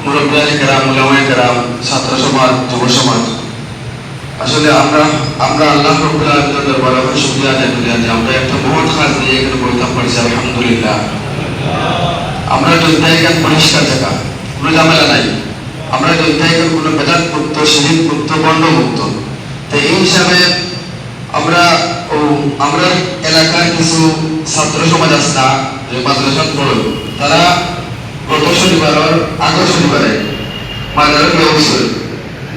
মুরব্বিয়ানে কেরাম, উলামায়ে কেরাম, ছাত্র সমাজ, যুব সমাজ, আসলে আমরা আল্লাহ রাব্বুল আলামিনের দরবারে শুকরিয়া আদায় করি যে আমরা একটা মহৎ কাজ নিয়ে এখানে বৈঠক করেছি, আলহামদুলিল্লাহ। আমরা জয়দায়িকার পরিষ্কার জায়গা, কোনো ঝামেলা নাই। আমরা জয়দায়িকার কোনো বেদাত মুক্ত, শিরিক মুক্ত, বন্ড মুক্ত। তো এই হিসাবে আমরা এলাকার কিছু ছাত্র সমাজ আছে না, যে মাদ্রাসা পড়ে, তারা গত শনিবারের আগের শনিবারে মাদ্রাসার ব্যবস্থা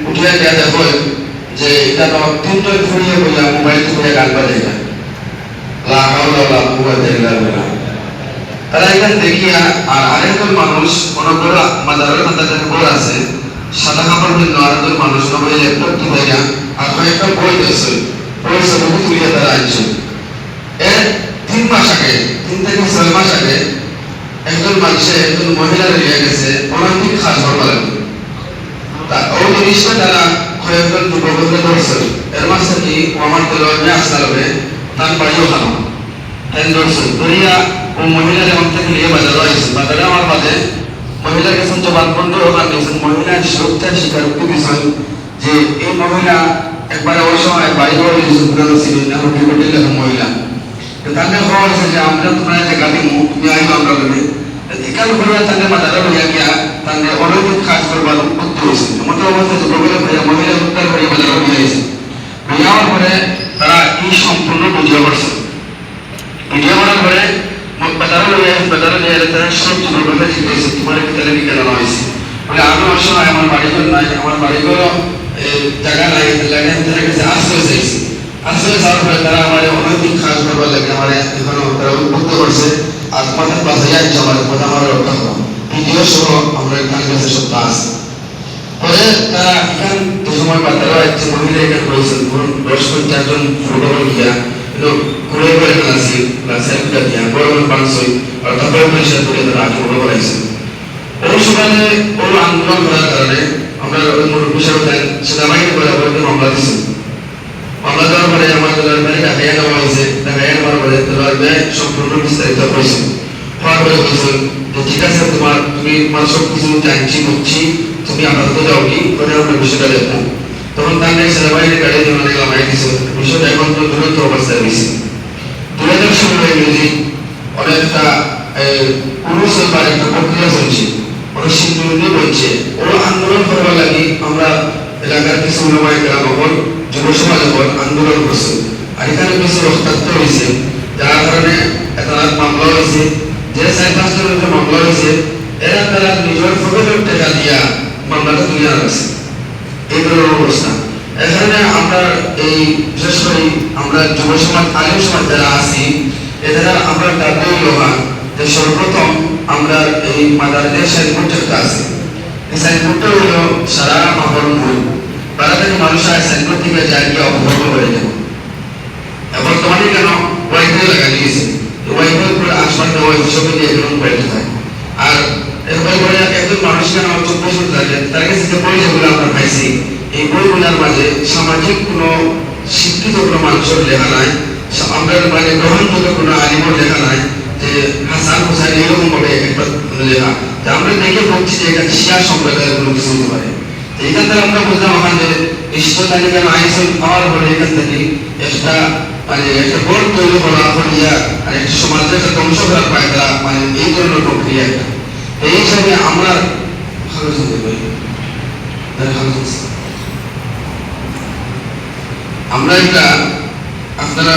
উঠিয়ে দেওয়া দেখো যে এটা তিনটায় ফুরিয়ে বইয়া মোবাইল থেকে গান বাজে না, তারা এখানে দেখিয়া। আর আরেকজন মানুষ মনে করো মাদ্রাসার মাদ্রাসার বই আছে, সাদা কাপড় ভিন্ন আরেকজন মানুষ নয় ল্যাপটপ তুলে না, আর কয়েকটা বই দিয়েছে, বই সবকে তুলিয়ে তারা আনছে। এর 3 মাস আগে, 3 থেকে 6 মাস আগে একজন মহিলার নিয়ে গেছে অনৈতিক কাজ করবার লাগবে। ওই জিনিসটা তারা কয়েকজন যুবকদের ধরছে। এর মাঝে কি ও আমার দলের আসতে হবে, তার বাড়িও খানো তাই ধরছে। ধরিয়া ও মহিলা যেমন থেকে নিয়ে বাজারে আসছে, বাজারে আমার বাদে মহিলার কাছে জবান বন্ধ ওখান দিয়েছেন। মহিলার সুরক্ষার স্বীকারোক্তি দিয়েছেন যে এই মহিলা একবারে ওই সময় বাড়ি ঘর ছিলেন, এখন বিপদের লেখা মহিলা। তাদের খবর আছে যে আমরা তোমার জায়গা দিব, তুমি আইব আমরা বলি এখান করে তাদের বাজারে হইয়া গিয়া তাদের অনৈতিক কাজ করবার উদ্যোগ হয়েছে। মতো অবস্থায় মহিলা উদ্ধার করে বাজারে হইয়া গেছে। হয়ে যাওয়ার পরে তারা এই সম্পূর্ণ ভিডিও করছে। ভিডিও করার পরে বাজারে হইয়া গেছে, বাজারে নিয়ে তারা সব যুবকরা জিজ্ঞেস তোমার ভিতরে কি কেন হয়েছে বলে আমি অসময় আমার বাড়িঘর নাই, আমার বাড়িঘর জায়গা নাই, লাগে তাদের কাছে আশ্রয় চাইছি। আশ্রয় চাওয়ার পরে তারা আমার অনৈতিক কাজ করবার লাগে আমার এখনো তারা উদ্বুদ্ধ করছে। আর তোমাদের বাসায় আনছে আমার কথা আমার রক্ষা করো, ভিডিও সহ আমরা এখানে কাছে সব আছে। পরে তারা এখান যে সময় বাচ্চারা একটি মহিলা এখানে রয়েছেন, ধরুন 10-50 জন ফুটবল গিয়া ঘুরে ঘুরে খেলাছি, সেলফিটা দিয়া বড় বড় পাঁচশই আর তারপরে পরিষ্কার করে তারা আগে বড় করাইছে। ওই সময় ওই আন্দোলন করার কারণে আমরা মুরব্বী সাহেব সেনাবাহিনী করে মামলা দিচ্ছি। মামলা দেওয়ার পরে আমাদের ঢাকাইয়া নেওয়া হয়েছে। ঢাকাইয়া নেওয়ার পরে তোমার ব্যয় সম্পূর্ণ বিস্তারিত হয়েছে। হওয়ার পরে বলছেন যে ঠিক আছে তুমি তোমার সব কিছু জানছি বুঝছি, তুমি আপাতত যাও কি করে আমরা বিষয়টা দেখবো। তখন তার সেনাবাহিনীর গাড়ি দিয়ে অনেক লাগাই দিচ্ছে। বিষয়টা এখন তো দ্রুত অবস্থায় রয়েছে। 2016 ইংরেজি অনেকটা পুরুষ বা একটা প্রক্রিয়া চলছে, অনেক সিন্ধু বলছে। ও আন্দোলন করবার লাগে আমরা এলাকার কিছু উলামায়ে কেরাম হল, যুব সমাজ হল আন্দোলন করছে। আর এখানে কিছু রক্তাক্ত হয়েছে, যার কারণে একটা মামলা হয়েছে। যে 4-5 জনের যে মামলা হয়েছে এরা তারা নিজের পকেটের টাকা দিয়া মামলাটা তুলে রাখছে। এই ধরনের অবস্থা। এখানে আমরা এই বিশেষ করে আমরা যুব সমাজ, আলিম সমাজ যারা আছি, এরা আমরা দাবি হইল যে সর্বপ্রথম আমরা এই মাদারদের সাইনবোর্ডটা আছে। এই সাইনবোর্ডটা হইল সারা মাহরুম বই তারা থেকে মানুষ আর সাইনবোর্ড থেকে যায় গিয়ে অপভ্রংশ হয়ে যাবে। বর্তমানে কেন ওয়াইফাই লাগানো গেছে, ওয়াইফাই করে আশপাশ দেওয়া হিসেবে দিয়ে এগুলো মোবাইল থাকে। আর এরপরে একজন মানুষ কেন 24 বছর থাকে, তার কাছে যে বই যেগুলো আমরা পাইছি, এই বইগুলোর মাঝে সামাজিক কোনো শিক্ষিত কোনো মানুষের লেখা নাই, আমরা মানে গ্রহণযোগ্য কোনো আলিমের লেখা নাই যে হাসান হোসেন এরকম ভাবে একটা লেখা। আমরা দেখে বলছি যে এখানে শিয়া সম্প্রদায়ের কোনো কিছু হতে পারে। এখান থেকে আমরা বুঝলাম আমাদের বিশ্ব তালিকার আইসন পাওয়ার পরে এখান থেকে একটা মানে একটা বোর্ড তৈরি করা হইয়া আর একটা সমাজের একটা ধ্বংস করার পায় তারা, মানে এই ধরনের প্রক্রিয়া একটা। এই হিসাবে আমরা আমরা একটা আপনারা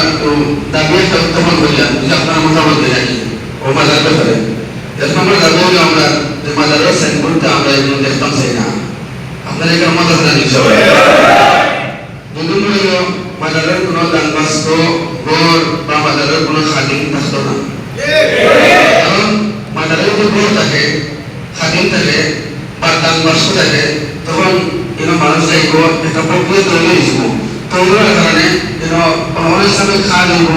দাবি একটা উত্থাপন করিলাম যদি আপনারা মতামত দিয়ে রাখি ও মাজার ব্যাপারে। এখন আমরা দাবি হলো আমরা যে মাজারের সাইনবোর্ডটা আমরা এগুলো দেখতাম চাই না। আপনারা এখানে মত আছে জানি সবাই। দুদিন হইল মাজারের কোনো দানবাস্ত ঘর বা মাজারের কোনো খাদিম থাকতো না। কারণ মাজারের যে ঘর থাকে, খাদিম থাকে বা দানবাস্ত থাকে, তখন মানুষ যাইব একটা প্রক্রিয়া তৈরি হয়েছিল। তৈরি হওয়ার কারণে অনেক সময় খাওয়া যাইব।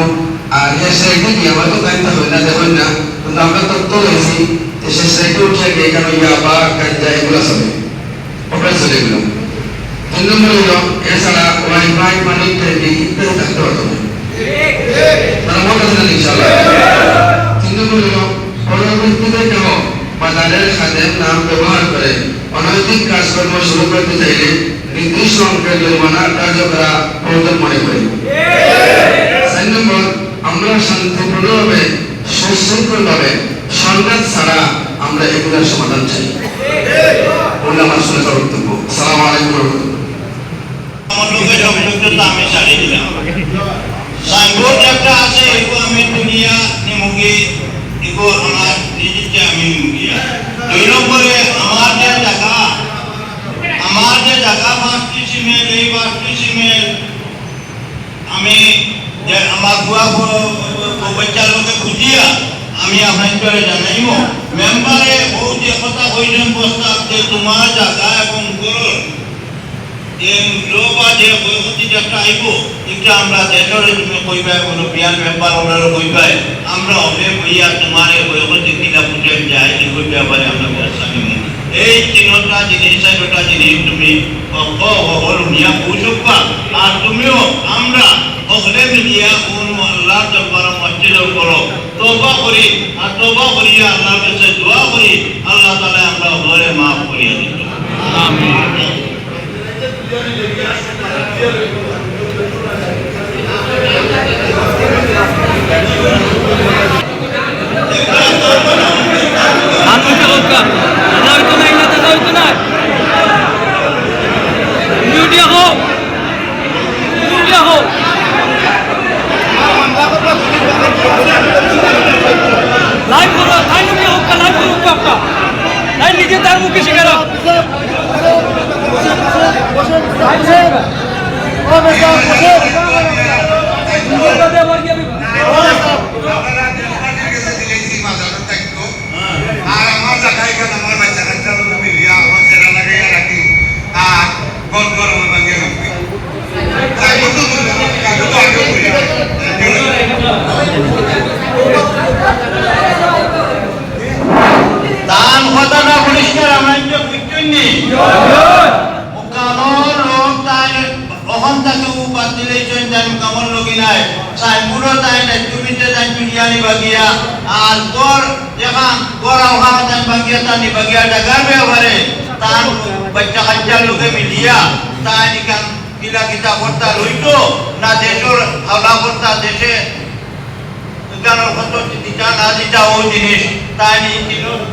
আর শেষ সাইডে গিয়ে আমার তো টাইমটা হয় না, দেখেন না, কিন্তু আমরা তথ্য রয়েছি যে শেষ সাইডে উঠে গিয়ে এখানে ইয়াবা গাঞ্জা এগুলো চলে, ওপরে চলে এগুলো। 3 নম্বর হলো এছাড়া ওয়াইফাই, পানি ইত্যাদি ইত্যাদি থাকতে পারতো না। মানে মনে আছে না ইনশাআল্লাহ। 3 নম্বর হলো পরবর্তীতে কেন বাজারের খাদেম নাম ব্যবহার করে অনৈতিক কাজকর্ম শুরু করতে চাইলে নির্দিষ্ট অঙ্কের জরিমানা কার্য করা প্রয়োজন মনে করি। 4 নম্বর, আমরা শান্তিপূর্ণভাবে সুশৃঙ্খলভাবে সংঘাত ছাড়া আমরা এগুলোর সমাধান চাই। আমার শুনে বক্তব্য। আসসালামু আলাইকুম ওয়া রাহমাতুল্লাহ। আমার লোকের সংযুক্ত আমি ছাড়িয়ে দিলাম। সাইনবোর্ড একটা আছে এগো আমি দুনিয়া নিমুগি এগো আমার নিজেকে আমি নিমুগি। 2 নম্বরে আমার যে জায়গা 5টি সিমেল এই 5টি সিমেল আমি আমার বুয়া বাচ্চার লোকে খুঁজিয়া আমি আপনার জানাইব মেম্বারে ও যে কথা কইলেন প্রস্তাব যে তোমার জায়গা এবং গরর যে মূল্য বা যে বৈভূতি যেটা আইব এটা আমরা দেশের তুমি কইবা কোনো বিয়ার মেম্বার ওনারও কইবা আমরা অনেক কইয়া তোমার বৈভূতি কিনা বুঝে যায় এই ব্যাপারে আমরা ব্যবস্থা নিব। এই 3টা জিনিস 4টা জিনিস তুমি নিয়া বুঝবা আর তুমিও আমরা সকলে মিলিয়া কোন আল্লাহর দরবারে মসজিদ করো তওবা করি আর তওবা করিয়া আল্লাহর কাছে দোয়া করি আল্লাহ তাআলা আমরা ওরে maaf করিয়া দিত। আমিন। নিজে তার মুখে শিকার দান কথাটা পরিষ্কার আমরা বুঝছেন নি কামর লোক তাই ওখান থেকে উপাত দিলেছেন তাই কামর লোকই নাই সাইপুরো তাই নেতৃত্বে তাই বিরিয়ানি বাগিয়া আর তোর যেখান গোরা ওখানে তাই বাগিয়া তানি বাগিয়া ডাকার ব্যবহারে তার বাচ্চা কাচ্চার লোকে মিলিয়া তাই নিকান কিলা কিতা করতা রইতো না দেশের হাওলা করতা দেশে গানোর কত দিতা না দিতা ওই জিনিস তাই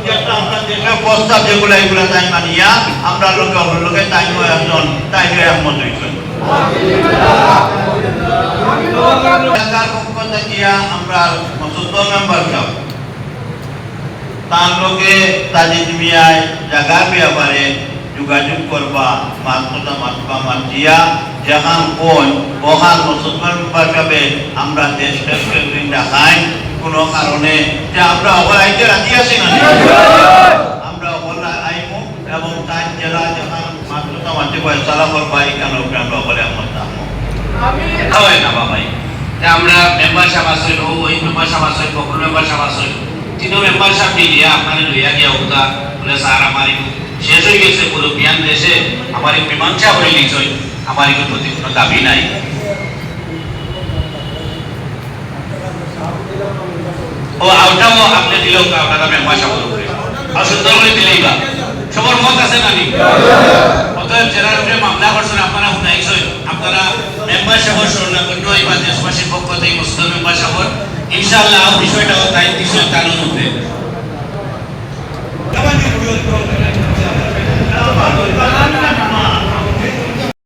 যেটা আমরা দেশের প্রস্তাব যেগুলো এগুলো তাই মানিয়া আমরা লোকে তাই একজন তাই একমত হয়েছেন। সরকার পক্ষ থেকে আমরা 17 মেম্বার সব তার লোকে তাজিদ মিয়ায় জায়গার ব্যাপারে যোগাযোগ করবা মাতবা মাতিয়া যেখান কোন ওখান মুসলমান মেম্বার সবে আমরা দেশকে দেখাই কোনো কারণে যে আমরা অবলাইতে রাজি আছি না আমরা অবলা আইমু এবং তাই জেলা যেখান মাতবা মাতি ফয়সালা করবা এখানে আমরা অবলা করতাম হয় না বাবাই আমরা মেম্বার সাহেব আসল ওই মেম্বার সাহেব আসল কখন মেম্বার সাহেব আসল 3 মেম্বার সাহেব নিয়ে আপনারা লইয়া গিয়া উঠা বলে স্যার আমার শেষ হয়ে গেছে পুরো বিয়ান দেশে আমার মীমাংসা হয়ে গেছে আমার প্রতি কোনো দাবি নাই ও আউটাও আপনি দিলেও আপনারা মেম্বার সাহেব করে আর সুন্দর করে দিলেই বা সবার মত আছে না নি অতএব জেলার উপরে মামলা করছেন আপনারা শুনাইছেন আপনারা মেম্বার সাহেব স্মরণ করতে এই দেশবাসীর পক্ষ থেকে মুসলিম মেম্বার সাহেব ইনশাআল্লাহ বিষয়টা তাই কিছু কানুন হবে